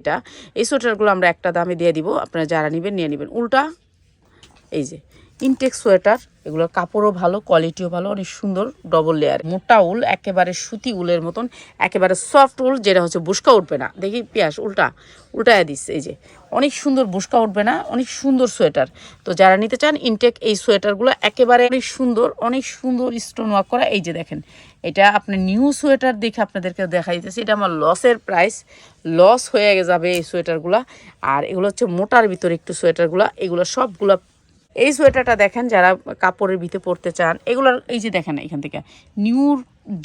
এটা এই সোয়েটারগুলো আমরা একটা দামে দিয়ে দিব, আপনারা যারা নেবেন নিয়ে নেবেন। উল্টা এই যে ইনটেক সোয়েটার, এগুলোর কাপড়ও ভালো, কোয়ালিটিও ভালো, অনেক সুন্দর, ডবল লেয়ার, মোটা উল, একেবারে সুতি উলের মতন, একেবারে সফট উল, যেটা হচ্ছে বুশকা উঠবে না। দেখি পিয়াস উল্টায় দিচ্ছে, এই যে অনেক সুন্দর, বুশকা উঠবে না, অনেক সুন্দর সোয়েটার। তো যারা নিতে চান ইনটেক এই সোয়েটারগুলো একেবারে অনেক সুন্দর স্টোন ওয়ার্ক করা। এই যে দেখেন, এটা আপনি নিউ সোয়েটার দেখে আপনাদেরকে দেখা দিতেছে, এটা আমার লসের প্রাইস, লস হয়ে যাবে এই সোয়েটারগুলো। আর এগুলো হচ্ছে মোটার ভিতরে একটু সোয়েটারগুলো, এগুলো সবগুলো। এই সোয়েটারটা দেখেন যারা কাপড়ের ভিতরে পরতে চান, এগুলোর এই যে দেখেন এখান থেকে নিউ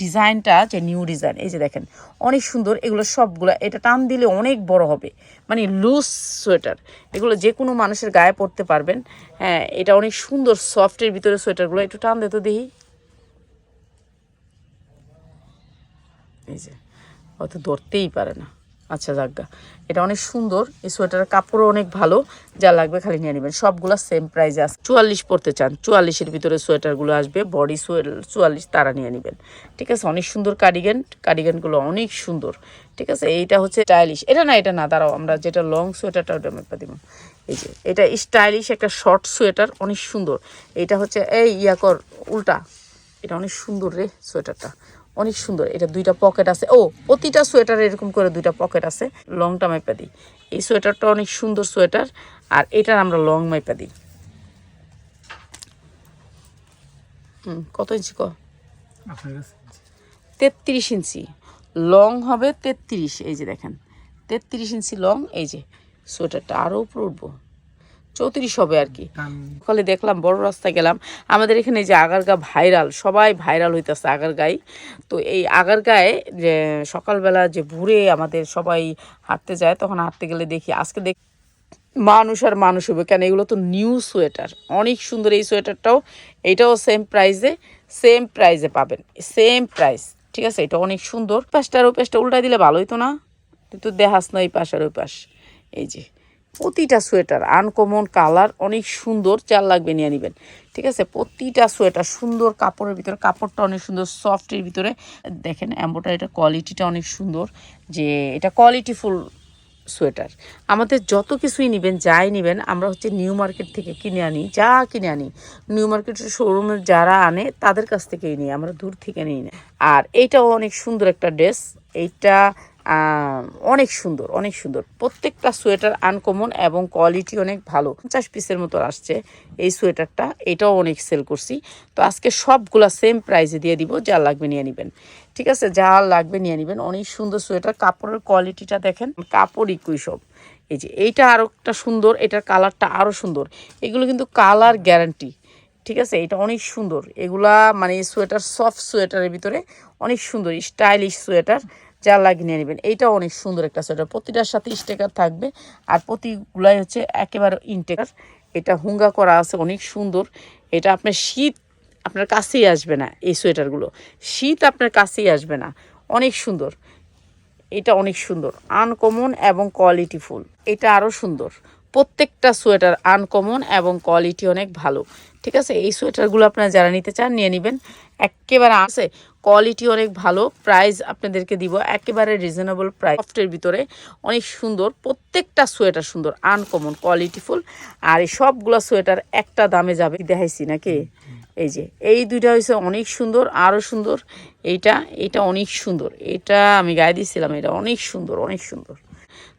ডিজাইনটা, যে নিউ ডিজাইন, এই যে দেখেন অনেক সুন্দর। এগুলো সবগুলো, এটা টান দিলে অনেক বড় হবে, মানে লুজ সোয়েটার, এগুলো যে কোনো মানুষের গায়ে পরতে পারবেন। হ্যাঁ, এটা অনেক সুন্দর সফটের ভিতরে সোয়েটারগুলো, একটু টান দে তো দেখি। এই যে হয়তো ধরতেই পারে না, আচ্ছা জাগা, এটা অনেক সুন্দর। এই সোয়েটারের কাপড়ও অনেক ভালো, যা লাগবে খালি নিয়ে নেবেন। সবগুলো সেম প্রাইসে আছে। 44 পড়তে চান, 44-এর ভিতরে সোয়েটারগুলো আসবে, বডি 44, তারা নিয়ে নেবেন। ঠিক আছে, অনেক সুন্দর কার্ডিগানগুলো অনেক সুন্দর। ঠিক আছে, এইটা হচ্ছে স্টাইলিশ, এটা না, দাঁড়াও, আমরা যেটা লং সোয়েটারটা ওটা মেপা দিব। এই যে এটা স্টাইলিশ একটা শর্ট সোয়েটার, অনেক সুন্দর। এটা হচ্ছে এই উল্টা, এটা অনেক সুন্দর রে সোয়েটারটা, অনেক সুন্দর। এটা দুইটা পকেট আছে, প্রতিটা সোয়েটারে এরকম করে দুইটা পকেট আছে। লংটা মাইপা দিই, এই সোয়েটারটা অনেক সুন্দর সোয়েটার, আর এটার আমরা লং মাইপা দিই। কত ইঞ্চি 33 ইঞ্চি লং হবে, 33। এই যে দেখেন 33 ইঞ্চি লং। এই যে সোয়েটারটা আরও উপরে উঠবো, 34 হবে আর কি। সকালে দেখলাম, বড় রাস্তায় গেলাম, আমাদের এখানে যে আগারগা ভাইরাল, সবাই ভাইরাল হইতেছে আগারগাঁয়ে। তো এই আগারগাঁয়ে যে সকালবেলা যে ভোরে আমাদের সবাই হাঁটতে যায়, তখন হাঁটতে গেলে দেখি, আজকে দেখি মানুষ আর মানুষ হবে কেন, এগুলো তো নিউ সোয়েটার, অনেক সুন্দর। এই সোয়েটারটাও, এইটাও সেম প্রাইসে পাবেন, সেম প্রাইস। ঠিক আছে, এটা অনেক সুন্দর। ওই পাশটা উল্টাই দিলে ভালো হইতো না, তুই তো দেখাস না এই পাশ আর ওই পাশ। এই যে প্রতিটা সোয়েটার আনকমন কালার, অনেক সুন্দর, যার লাগবে নিয়ে নেবেন। ঠিক আছে, প্রতিটা সোয়েটার সুন্দর, কাপড়ের ভিতরে, কাপড়টা অনেক সুন্দর সফটের ভিতরে। দেখেন এমব্রয়ডারিটার কোয়ালিটিটা অনেক সুন্দর, যে এটা কোয়ালিটিফুল সোয়েটার। আমাদের যত কিছুই নেবেন, যাই নেবেন, আমরা হচ্ছে নিউ মার্কেট থেকে কিনে আনি, যা কিনে আনি নিউ মার্কেটের শোরুমের যারা আনে তাদের কাছ থেকেই নিই, আমরা দূর থেকে নিই না। আর এইটাও অনেক সুন্দর একটা ড্রেস, এইটা অনেক সুন্দর। প্রত্যেকটা সোয়েটার আনকমন এবং কোয়ালিটি অনেক ভালো। 50 পিসের মতো আসছে এই সোয়েটারটা, এটাও অনেক সেল করছি। তো আজকে সবগুলা সেম প্রাইসে দিয়ে দিব, যা লাগবে নিয়ে নেবেন। ঠিক আছে, যা লাগবে নিয়ে নেবেন। অনেক সুন্দর সোয়েটার, কাপড়ের কোয়ালিটিটা দেখেন, কাপড় ইকুই সব। এই যে এইটা আরও একটা সুন্দর, এটার কালারটা আরও সুন্দর, এগুলো কিন্তু কালার গ্যারান্টি। ঠিক আছে, এটা অনেক সুন্দর, এগুলা মানে সোয়েটার, সফট সোয়েটারের ভিতরে অনেক সুন্দর স্টাইলিশ সোয়েটার, যা লাগিয়ে নিয়ে নেবেন। এইটাও অনেক সুন্দর একটা সোয়েটার, প্রতিটার সাথে স্টিকার থাকবে, আর প্রতিগুলাই হচ্ছে একেবারে ইনটেকার। এটা হুঙ্গা করা আছে, অনেক সুন্দর। এটা আপনার শীত আপনার কাছেই আসবে না, এই সোয়েটারগুলো শীত আপনার কাছেই আসবে না, অনেক সুন্দর। এটা অনেক সুন্দর, আনকমন এবং কোয়ালিটিফুল। এটা আরও সুন্দর, প্রত্যেকটা সোয়েটার আনকমন এবং কোয়ালিটি অনেক ভালো। ঠিক আছে, এই সোয়েটারগুলো আপনারা যারা নিতে চান নিয়ে নেবেন, একেবারে আছে, কোয়ালিটি অনেক ভালো। প্রাইস আপনাদেরকে দিব একেবারে রিজনেবল প্রাইস, সফটের ভিতরে অনেক সুন্দর। প্রত্যেকটা সোয়েটার সুন্দর, আনকমন, কোয়ালিটিফুল। আর এই সবগুলো সোয়েটার একটা দামে যাবে, দেখাইছি নাকি? এই যে এই দুইটা হয়েছে অনেক সুন্দর, আরও সুন্দর এইটা অনেক সুন্দর, এটা আমি গায়ে দিয়েছিলাম, এটা অনেক সুন্দর।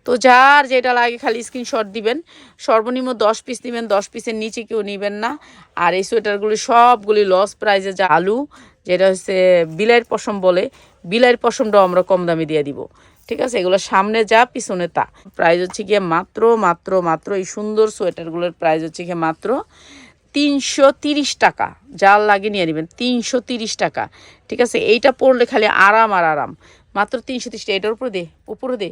তো যার যেটা লাগে খালি স্ক্রিনশট দিবেন, সর্বনিম্ন 10 পিস নেবেন, 10 পিসের নিচে কেউ নেবেন না। আর এই সোয়েটারগুলি সবগুলি লস প্রাইসে, যা আলু, যেটা হচ্ছে বিলাইয়ের পশম বলে, বিলাইয়ের পশমটাও আমরা কম দামে দিয়ে দিব। ঠিক আছে, এগুলো সামনে যা পিছনে তা। প্রাইস হচ্ছে গিয়ে মাত্র এই সুন্দর সোয়েটারগুলোর প্রাইস হচ্ছে গিয়ে মাত্র 330 টাকা, যার লাগে নিয়ে নেবেন, 330 টাকা। ঠিক আছে, এইটা পরলে খালি আরাম আর আরাম, মাত্র 330 টাকা। এটার উপরে দে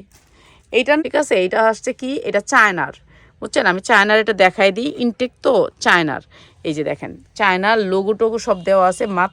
এইটা। ঠিক আছে, এইটা আসছে কি, এটা চায়নার, বুঝছেন, আমি চায়নার এটা দেখাই দিই, ইনটেক তো চায়নার। এই যে দেখেন চায়নার লোগো টোগো সব দেওয়া আছে, মাত্র